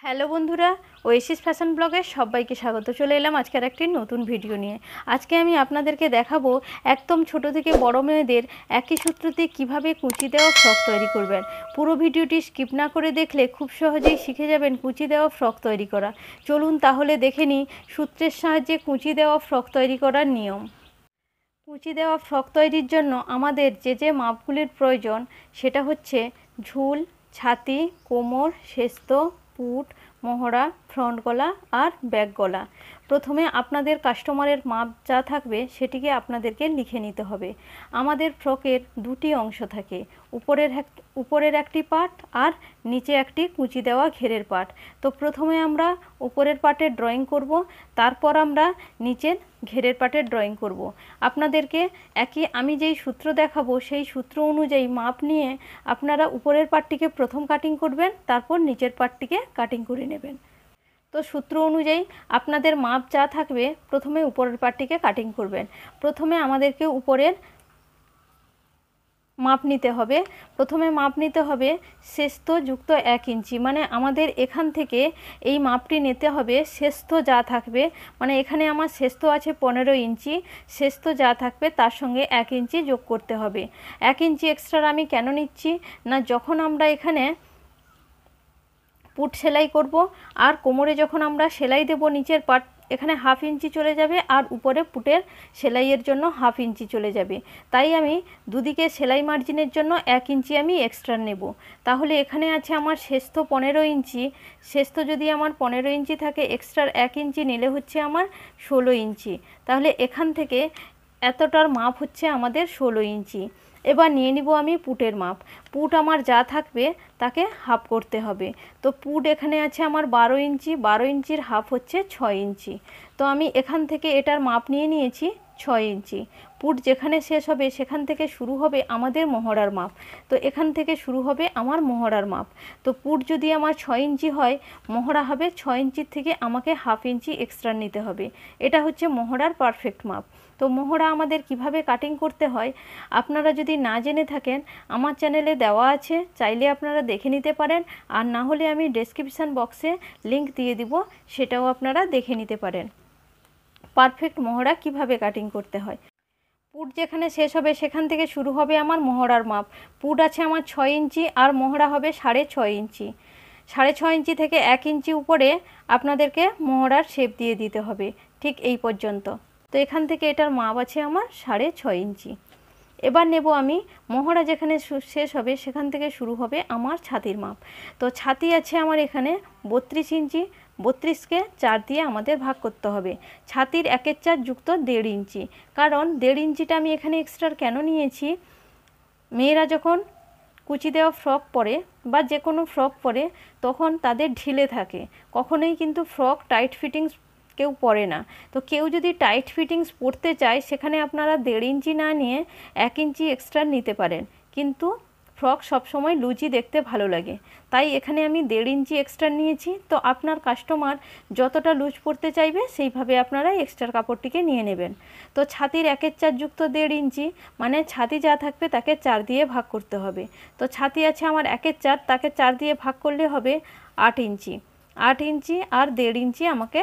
Hello বন্ধুরা, Oasis fashion ব্লগে সবাইকে স্বাগত। চলে এলাম আজকের একটি নতুন ভিডিও নিয়ে। আজকে আমি আপনাদেরকে দেখাবো একদম ছোট থেকে বড় মেয়েদের একই সূত্রতে কিভাবে কুঁচি দেওয়া ফ্রক তৈরি করবেন। পুরো ভিডিওটি স্কিপ না করে দেখলে খুব সহজেই শিখে যাবেন কুঁচি দেওয়া ফ্রক তৈরি করা। চলুন তাহলে দেখে নিই সূত্রের সাহায্যে কুঁচি দেওয়া ফ্রক তৈরি করার নিয়ম। কুঁচি দেওয়া ফ্রক তৈরির জন্য আমাদের যে মাপগুলির প্রয়োজন সেটা হচ্ছে ঝুল, ছাতি, কোমর, শেস্ত, পুট, মহড়া, ফ্রন্ট গলা আর ব্যাক গলা। প্রথমে আপনাদের কাস্টমারের মাপ যা থাকবে সেটিকে আপনাদেরকে লিখে নিতে হবে। আমাদের ফ্রকের দুটি অংশ থাকে, উপরের একটি পার্ট আর নিচে একটি কুঁচি দেওয়া ঘেরের পার্ট। তো প্রথমে আমরা উপরের পার্টের ড্রয়িং করব, তারপর আমরা নিচের ঘেরের পার্টের ড্রয়িং করব। আপনাদেরকে আমি যেই সূত্র দেখাবো সেই সূত্র অনুযায়ী মাপ নিয়ে আপনারা উপরের পার্টটিকে প্রথম কাটিং করবেন, তারপর নিচের পার্টটিকে কাটিং করে নেবেন। তো সূত্র অনুযায়ী আপনাদের মাপ যা থাকবে প্রথমে উপরের পার্টটিকে কাটিং করবেন। প্রথমে আমাদেরকে উপরের মাপ নিতে হবে। প্রথমে মাপ নিতে হবে শেস্ত যুক্ত 1 ইঞ্চি, মানে আমাদের এখান থেকে এই মাপটি নিতে হবে। শেস্ত যা থাকবে, মানে এখানে আমার শেস্ত আছে 15 ইঞ্চি, শেস্ত যা থাকবে তার সঙ্গে 1 ইঞ্চি যোগ করতে হবে। 1 ইঞ্চি এক্সট্রা আমি কেন নিচ্ছি না, যখন আমরা এখানে পুট সেলাই করব আর কোমরে যখন আমরা সেলাই দেব নিচের পার্ট, এখানে 1/2 ইঞ্চি চলে যাবে আর উপরে পুটের সেলাইয়ের জন্য 1/2 ইঞ্চি চলে যাবে। তাই আমি দুদিকে সেলাই মার্জিনের জন্য 1 ইঞ্চি আমি এক্সট্রা নেব। তাহলে এখানে আছে আমার শেস্ত 15 ইঞ্চি। শেস্ত যদি আমার 15 ইঞ্চি থাকে, এক্সট্রা 1 ইঞ্চি নিলে হচ্ছে আমার 16 ইঞ্চি। তাহলে এখান থেকে এতটার মাপ হচ্ছে আমাদের 16 ইঞ্চি। এবার নিয়ে নিব আমি পুটের মাপ। পুট আমার যা থাকবে তাকে হাফ করতে হবে। তো পুট এখানে আছে আমার 12 ইঞ্চি, 12 ইঞ্চির হাফ হচ্ছে 6 ইঞ্চি। তো আমি এখান থেকে এটার মাপ নিয়ে নিয়েছি 6 ইঞ্চি। পুট যেখানে শেষ হবে সেখান থেকে শুরু হবে আমাদের মহড়ার মাপ। তো এখান থেকে শুরু হবে আমার মহড়ার মাপ। তো পুট যদি আমার 6 ইঞ্চি হয়, মহড়া হবে 6 ইঞ্চির থেকে আমাকে 1/2 ইঞ্চি এক্সট্রা নিতে হবে। এটা হচ্ছে মহড়ার পারফেক্ট মাপ। তো মহড়া আমাদের কিভাবে কাটিং করতে হয় আপনারা যদি না জেনে থাকেন, আমার চ্যানেলে দেওয়া আছে, চাইলে আপনারা দেখে নিতে পারেন। আর না হলে আমি ডেসক্রিপশান বক্সে লিংক দিয়ে দিব, সেটাও আপনারা দেখে নিতে পারেন পারফেক্ট মহড়া কিভাবে কাটিং করতে হয়। পুট যেখানে শেষ হবে সেখান থেকে শুরু হবে আমার মহড়ার মাপ। পুট আছে আমার 6 ইঞ্চি আর মহড়া হবে 6.5 ইঞ্চি। 6.5 ইঞ্চি থেকে 1 ইঞ্চি উপরে আপনাদেরকে মহড়ার শেপ দিয়ে দিতে হবে, ঠিক এই পর্যন্ত। তো এখান থেকে এটার মাপ আছে আমার 6.5 ইঞ্চি। এবার নেব আমি মহড়া যেখানে শেষ হবে সেখান থেকে শুরু হবে আমার ছাতির মাপ। তো ছাতি আছে আমার এখানে 32 ইঞ্চি। 32কে 4 দিয়ে আমাদের ভাগ করতে হবে। ছাতির 1/4 যুক্ত 1.5 ইঞ্চি, কারণ 1.5 ইঞ্চিটা আমি এখানে এক্সট্রা কেন নিয়েছি, মেয়েরা যখন কুচি দেওয়া ফ্রক পরে বা যে কোনো ফ্রক পরে তখন তাদের ঢিলে থাকে, কখনোই কিন্তু ফ্রক টাইট ফিটিংস কেউ পরে না। তো কেউ যদি টাইট ফিটিংস পরতে চায় সেখানে আপনারা 1.5 ইঞ্চি না নিয়ে 1 ইঞ্চি এক্সট্রা নিতে পারেন, কিন্তু ফ্রক সবসময় লুজি দেখতে ভালো লাগে, তাই এখানে আমি 1.5 ইঞ্চি এক্সট্রা নিয়েছি। তো আপনার কাস্টমার যতটা লুজ পরতে চাইবে সেইভাবে আপনারা এক্সট্রা কাপড়টিকে নিয়ে নেবেন। তো ছাতির 1/4 যুক্ত 1.5 ইঞ্চি, মানে ছাতি যা থাকবে তাকে 4 দিয়ে ভাগ করতে হবে। তো ছাতি আছে আমার 1/4, তাকে 4 দিয়ে ভাগ করলে হবে 8 ইঞ্চি। 8 ইঞ্চি আর 1.5 ইঞ্চি আমাকে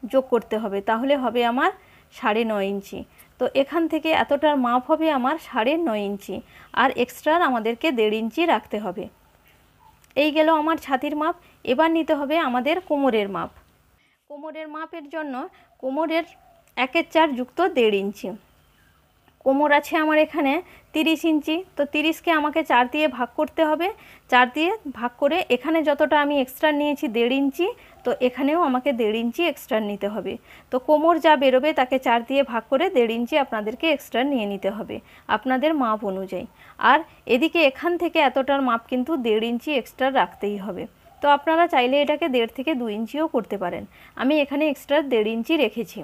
যোগ করতে হবে, তাহলে হবে আমার 9.5 ইঞ্চি। তো এখান থেকে এতটার মাপ হবে আমার 9.5 ইঞ্চি, আর এক্সট্রা আমাদেরকে 1.5 ইঞ্চি রাখতে হবে। এই গেল আমার ছাতির মাপ। এবার নিতে হবে আমাদের কোমরের মাপ। কোমরের মাপের জন্য কোমরের 1/4 যুক্ত 1.5 ইঞ্চি। কোমর আছে আমার এখানে 30 ইঞ্চি। তো 30কে আমাকে 4 দিয়ে ভাগ করতে হবে। 4 দিয়ে ভাগ করে এখানে যতটা আমি এক্সট্রা নিয়েছি 1.5 ইঞ্চি, তো এখানেও আমাকে 1.5 ইঞ্চি এক্সট্রা নিতে হবে। তো কোমর যা বেরোবে তাকে 4 দিয়ে ভাগ করে 1.5 ইঞ্চি আপনাদেরকে এক্সট্রা নিয়ে নিতে হবে আপনাদের মাপ অনুযায়ী। আর এদিকে এখান থেকে এতটার মাপ কিন্তু 1.5 ইঞ্চি এক্সট্রা রাখতেই হবে। তো আপনারা চাইলে এটাকে 1.5 থেকে 2 ইঞ্চিও করতে পারেন। আমি এখানে এক্সট্রা 1.5 ইঞ্চি রেখেছি।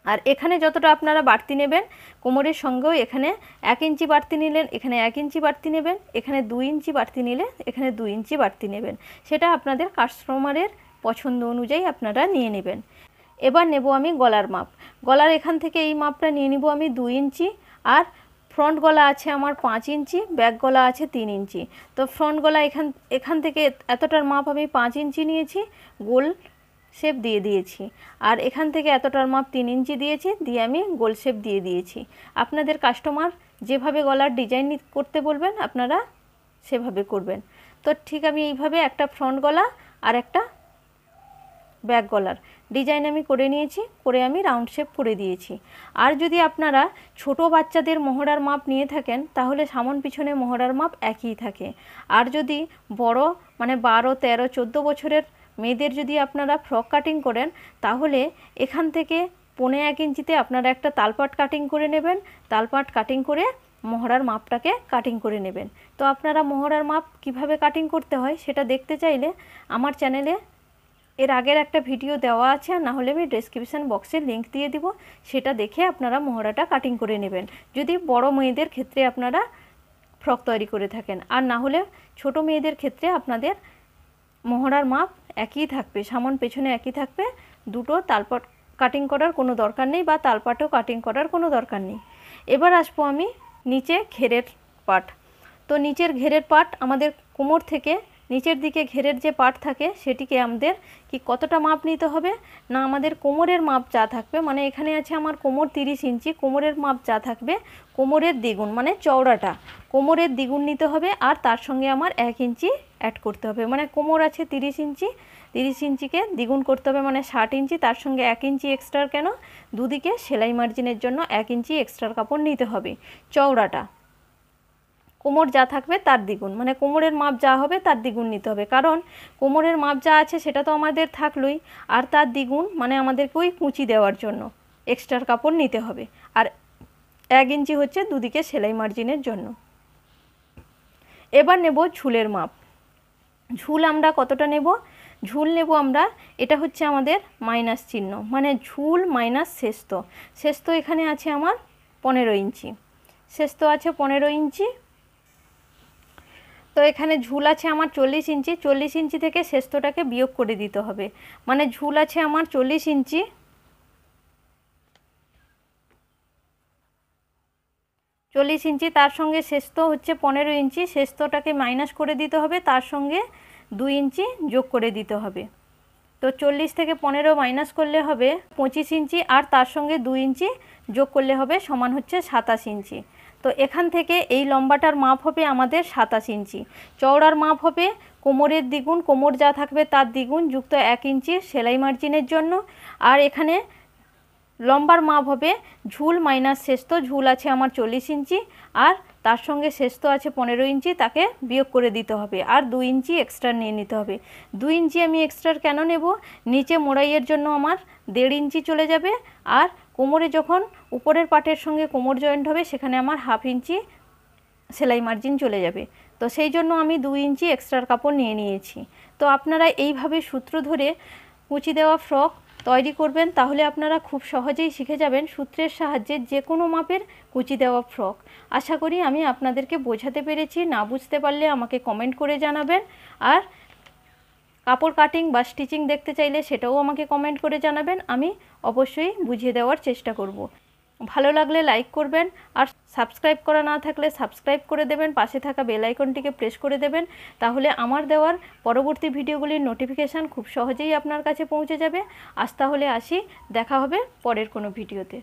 আর এখানে যতটা আপনারা বাড়তি নেবেন, কোমরের সঙ্গেও এখানে 1 ইঞ্চি বাড়তি নিলেন, এখানে 1 ইঞ্চি বাড়তি নেবেন, এখানে 2 ইঞ্চি বাড়তি নিলে এখানে 2 ইঞ্চি বাড়তি নেবেন। সেটা আপনাদের কাস্টমারের পছন্দ অনুযায়ী আপনারা নিয়ে নেবেন। এবার নেব আমি গলার মাপ। গলার এখান থেকে এই মাপটা নিয়ে নিব আমি 2 ইঞ্চি, আর ফ্রন্ট গলা আছে আমার 5 ইঞ্চি, ব্যাক গলা আছে 3 ইঞ্চি। তো ফ্রন্ট গলা এখান থেকে এতটার মাপ আমি 5 ইঞ্চি নিয়েছি, গোল শেপ দিয়ে দিয়েছি। আর এখান থেকে এতটার মাপ 3 ইঞ্চি দিয়েছি, দিয়ে আমি গোল শেপ দিয়ে দিয়েছি। আপনাদের কাস্টমার যেভাবে গলার ডিজাইন করতে বলবেন আপনারা সেভাবে করবেন। তো ঠিক আমি এইভাবে একটা ফ্রন্ট গলা আর একটা ব্যাক গলার ডিজাইন আমি করে নিয়েছি, করে আমি রাউন্ড শেপ করে দিয়েছি। আর যদি আপনারা ছোট বাচ্চাদের মহড়ার মাপ নিয়ে থাকেন তাহলে সামন পিছনে মহড়ার মাপ একই থাকে। আর যদি বড় মানে 12, 13, 14 বছরের মেয়েদের যদি আপনারা ফ্রক কাটিং করেন তাহলে এখান থেকে 1.25 ইঞ্চিতে আপনারা একটা তালপাট কাটিং করে নেবেন। তালপাট কাটিং করে মহড়ার মাপটাকে কাটিং করে নেবেন। তো আপনারা মহড়ার মাপ কিভাবে কাটিং করতে হয় সেটা দেখতে চাইলে আমার চ্যানেলে এর আগের একটা ভিডিও দেওয়া আছে, আর না হলে আমি ডেসক্রিপশান বক্সে লিংক দিয়ে দিব, সেটা দেখে আপনারা মহড়াটা কাটিং করে নেবেন যদি বড় মেয়েদের ক্ষেত্রে আপনারা ফ্রক তৈরি করে থাকেন। আর না হলে ছোট মেয়েদের ক্ষেত্রে আপনাদের মহড়ার মাপ একই থাকবে, সামন পেছনে একই থাকবে, দুটো তালপাট কাটিং করার কোনো দরকার নেই বা তালপাটও কাটিং করার কোনো দরকার নেই। এবার আসবো আমি নিচে ঘেরের পাট। তো নিচের ঘেরের পাট আমাদের কোমর থেকে নিচের দিকে ঘেরের যে পাট থাকে সেটিকে আমাদের কি কতটা মাপ নিতে হবে না, আমাদের কোমরের মাপ যা থাকবে, মানে এখানে আছে আমার কোমর 30 ইঞ্চি, কোমরের মাপ যা থাকবে কোমরের দ্বিগুণ মানে চওড়াটা কোমরের দ্বিগুণ নিতে হবে। আর তার সঙ্গে আমার 1 ইঞ্চি অ্যাড করতে হবে, মানে কোমর আছে 30 ইঞ্চি, 30 ইঞ্চিকে দ্বিগুণ করতে হবে মানে 60 ইঞ্চি, তার সঙ্গে 1 ইঞ্চি এক্সট্রা, কেন দুদিকে সেলাই মার্জিনের জন্য 1 ইঞ্চি এক্সট্রা কাপড় নিতে হবে। চওড়াটা কোমর যা থাকবে তার দ্বিগুণ, মানে কোমরের মাপ যা হবে তার দ্বিগুণ নিতে হবে, কারণ কোমরের মাপ যা আছে সেটা তো আমাদের থাকলোই, আর তার দ্বিগুণ মানে আমাদেরকে ওই কুঁচি দেওয়ার জন্য এক্সট্রা কাপড় নিতে হবে। আর 1 ইঞ্চি হচ্ছে দুদিকে সেলাই মার্জিনের জন্য। এবার নেব ঝুলের মাপ। ঝুল আমরা কতটা নেব? ঝুল নেব আমরা, এটা হচ্ছে আমাদের মাইনাস চিহ্ন, মানে ঝুল মাইনাস শেষতো। শেষতো এখানে আছে আমার 15 ইঞ্চি, শেষতো আছে 15 ইঞ্চি। তো এখানে ঝুল আছে আমার 40 ইঞ্চি, 40 ইঞ্চি থেকে শেষতোটাকে বিয়োগ করে দিতে হবে, মানে ঝুল আছে আমার 40 ইঞ্চি, 40 ইঞ্চি, তার সঙ্গে শেষতো হচ্ছে 15 ইঞ্চি, শেষতোটাকে মাইনাস করে দিতে হবে, তার সঙ্গে 2 ইঞ্চি যোগ করে দিতে হবে। তো 40 থেকে 15 মাইনাস করলে হবে 25 ইঞ্চি, আর তার সঙ্গে 2 ইঞ্চি যোগ করলে হবে সমান হচ্ছে 27 ইঞ্চি। তো এখান থেকে এই লম্বাটার মাপ হবে আমাদের 27 ইঞ্চি। চওড়ার মাপ হবে কোমরের দ্বিগুণ, কোমর যা থাকবে তার দ্বিগুণ যুক্ত 1 ইঞ্চি সেলাই মার্জিনের জন্য। আর এখানে লম্বার মাপ হবে ঝুল মাইনাস শেষতো, ঝুল আছে আমার 40 ইঞ্চি আর তার সঙ্গে শেষতো আছে 15 ইঞ্চি, তাকে বিয়োগ করে দিতে হবে, আর 2 ইঞ্চি এক্সট্রা নিয়ে নিতে হবে। 2 ইঞ্চি আমি এক্সট্রা কেন নেব? নিচে মোড়াইয়ের জন্য আমার 1.5 ইঞ্চি চলে যাবে, আর কোমরে যখন উপরের পাটের সঙ্গে কোমর জয়েন্ট হবে সেখানে আমার 1/2 ইঞ্চি সেলাই মার্জিন চলে যাবে। তো সেই জন্য আমি 2 ইঞ্চি এক্সট্রা কাপড় নিয়ে নিয়েছি। তো আপনারা এইভাবে সূত্র ধরে কুচি দেওয়া ফ্রক তৈরি করবেন, তাহলে আপনারা খুব সহজেই শিখে যাবেন সূত্রের সাহায্যে যে কোনো মাপের কুচি দেওয়া ফ্রক। আশা করি আমি আপনাদেরকে বোঝাতে পেরেছি, না বুঝতে পারলে আমাকে কমেন্ট করে জানাবেন। আর কাপড় কাটিং বা স্টিচিং দেখতে চাইলে সেটাও আমাকে কমেন্ট করে জানাবেন, আমি অবশ্যই বুঝিয়ে দেওয়ার চেষ্টা করব। ভালো লাগলে লাইক করবেন, আর সাবস্ক্রাইব করা না থাকলে সাবস্ক্রাইব করে দেবেন, পাশে থাকা বেল আইকনটিকে প্রেস করে দেবেন, তাহলে আমার দেওয়ার পরবর্তী ভিডিওগুলির নোটিফিকেশান খুব সহজেই আপনার কাছে পৌঁছে যাবে। আজ তাহলে আসি, দেখা হবে পরের কোনো ভিডিওতে।